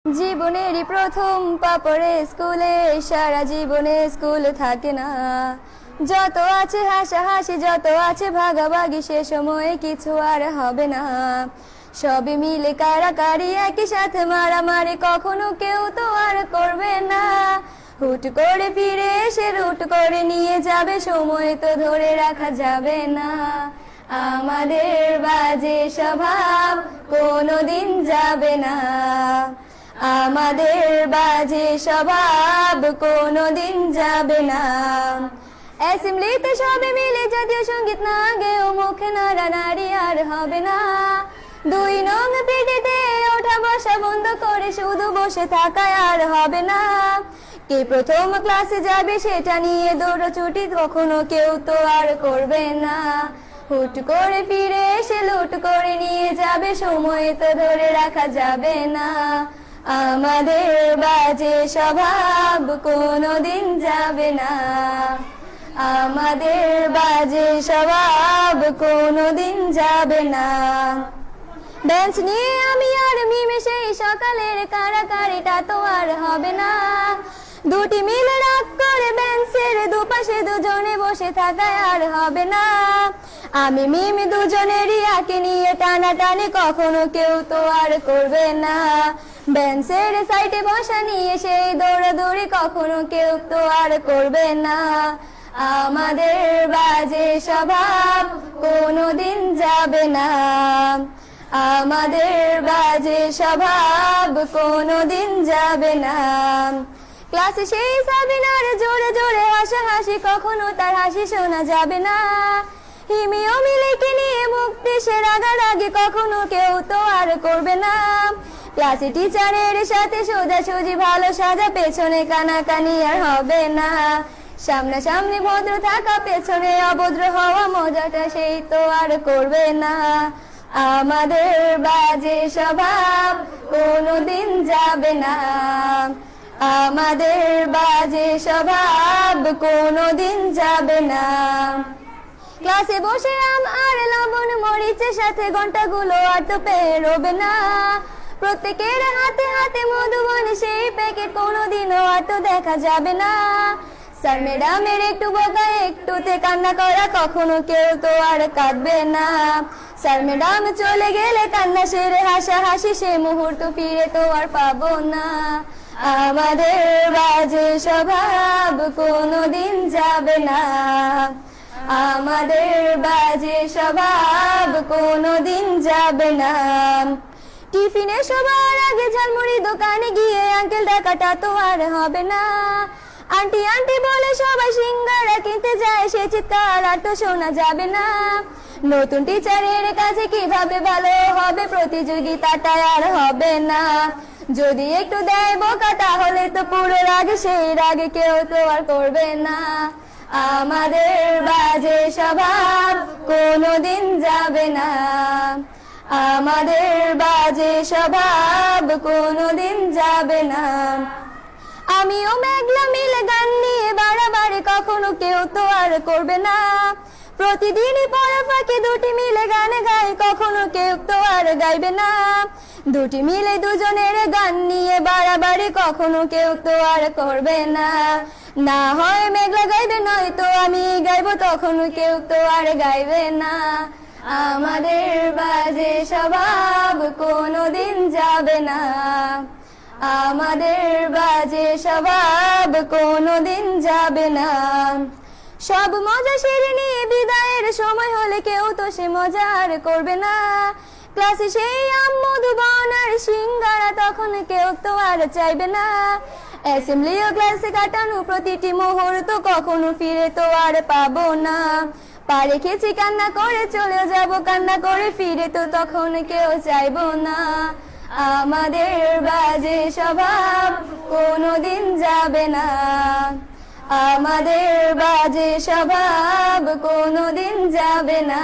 জীবনেরই প্রথম পা পড়ে স্কুলে, সারা জীবনে স্কুল থাকে না। যত আছে হাসাহাসি, যত আছে ভাগাভাগি, সে সময়ে কিছু আর হবে না। সবে মিলে কারাকারি, একই সাথে মারামারি, কখনো কেউ তো আর করবে না। হুট করে ফিরে এসে রুট করে নিয়ে যাবে, সময় তো ধরে রাখা যাবে না। আমাদের বাজে স্বভাব কোনোদিন যাবে না, আমাদের বাজে স্বভাব কোনোদিন যাবে না। অ্যাসেম্বলিতে সবে মিলে জাতীয় সঙ্গীত না গেয়েও মুখে নাড়ানাড়ি আর হবে না। 2 নং পিটিতে ওঠা বসা বন্ধ করে শুধু বসে থাকায় আর হবে না। কে প্রথম ক্লাসে যাবে সেটা নিয়ে দৌড়ছুটি কখনো কেউ তো আর করবে না। হুট করে ফিরে এসে লুট করে নিয়ে যাবে, সময় তো ধরে রাখা যাবে না। আমাদের বাজে স্বভাব কোনোদিন যাবে না, আমাদের বাজে স্বভাব কোনোদিন যাবে না। বেঞ্চ নিয়ে আমি আর মিমে সেই সকালের কারাকারিটা তো আর হবে না। দুটি মিলে রাগ করে বেঞ্চের দুপাশে দুজনে বসে থাকায় আর হবে না। আমি মিমি দুজনেরই আঁকে নিয়ে টানাটানি কখনো কেউ তো আর করবে না। বেঞ্চের সাইডে বসা নিয়ে সেই দৌড়াদৌড়ি কখনো কেউ তো আর করবে না। আমাদের বাজে স্বভাব কোনোদিন যাবে না, আমাদের বাজে স্বভাব কোনোদিন যাবে না। ক্লাসে সেই সাবিনার জোরে জোরে হাসাহাসি, কখনো তার হাসি শোনা যাবে না। হিমি ও মিলিকে নিয়ে মুক্তি সে রাগারাগি কখনো কেউ তো আর করবে না। ক্লাসে টিচারের সাথে সোজাসুজি ভালো সাজা, পেছনে কানাকানি আর হবে না। সামনাসামনি ভদ্র থাকা, পেছনে অভদ্র হওয়া, মজাটা সেই তো আর করবে না। আমাদের বাজে স্বভাব কোনোদিন যাবে না, আমাদের বাজে স্বভাব কোনোদিন যাবে না। ক্লাসে বসে আম আর লবণ মরিচের সাথে ঘন্টাগুলো আর তো পেরোবে না। প্রত্যেকের হাতে হাতে মধুবন সেই প্যাকেট কোনোদিনও আর তো দেখা যাবে না। স্যার ম্যাডামের একটু বকা একটুতে কান্না করা, কখনো কেউ তো আর কাঁদবে না। স্যার ম্যাডাম চলে গেলে কান্না সেরে হাসাহাসি, সে মুহূর্ত ফিরে তো আর পাবো না। আমাদের বাজে স্বভাব কোনোদিন যাবে না, আমাদের বাজে স্বভাব কোনোদিন যাবে না। টিফিনে সবার আগে ঝালমুড়ি দোকানে গিয়ে আঙ্কেল ডাকাটা তো আর হবে না। আন্টি আন্টি বলে সবাই সিঙ্গারা কিনতে যায়, সে চিৎকার আর তো শোনা যাবে না। নতুন টিচারের কাছে কিভাবে ভালো হবে, প্রতিযোগিতাটা আর হবে না। যদি একটু দেয় বোকা তাহলে তো পুরো রাগ, সেই রাগে কেউ তো আর করবে না। আমাদের বাজে স্বভাব কোনোদিন যাবে না, আমাদের বাজে স্বভাব কোনোদিন যাবে না। আমিও মেঘলা মিলে গান নিয়ে বাড়াবাড়ি, কখনো কেউ তো আর করবে না। প্রতিদিনই পড়া ফাঁকে দুটি মিলে গান গাই, কখনো কেউ তো আর গাইবে না। দুটি মিলে দুজনের গান নিয়ে বাড়াবাড়ি, কখনো কেউ তো আর করবে না। না হয় মেঘলা গাইবে, নয়তো আমি গাইবো, তখনও কেউ তো আর গাইবে না। আমাদের বাজে স্বভাব কোনোদিন যাবে না, আমাদের বাজে স্বভাব কোনোদিন যাবে না। সব মজা সেরে নিয়ে বিদায়ের সময় হলে কেউ তো সে মজা আর করবে না। ক্লাসে সেই আম মধুবন আর সিঙ্গারা, তখন কেউ তো আর চাইবে না। অ্যাসেম্বলি ও ক্লাসে কাটানো প্রতিটি মুহূর্ত কখনো ফিরে তো আর পাবো না। পা রেখেছি কান্না করে চলে যাব, কান্না করে ফিরে তো তখন কেউ চাইবো না। আমাদের বাজে স্বভাব কোনোদিন যাবে না, আমাদের বাজে স্বভাব কোনোদিন যাবে না।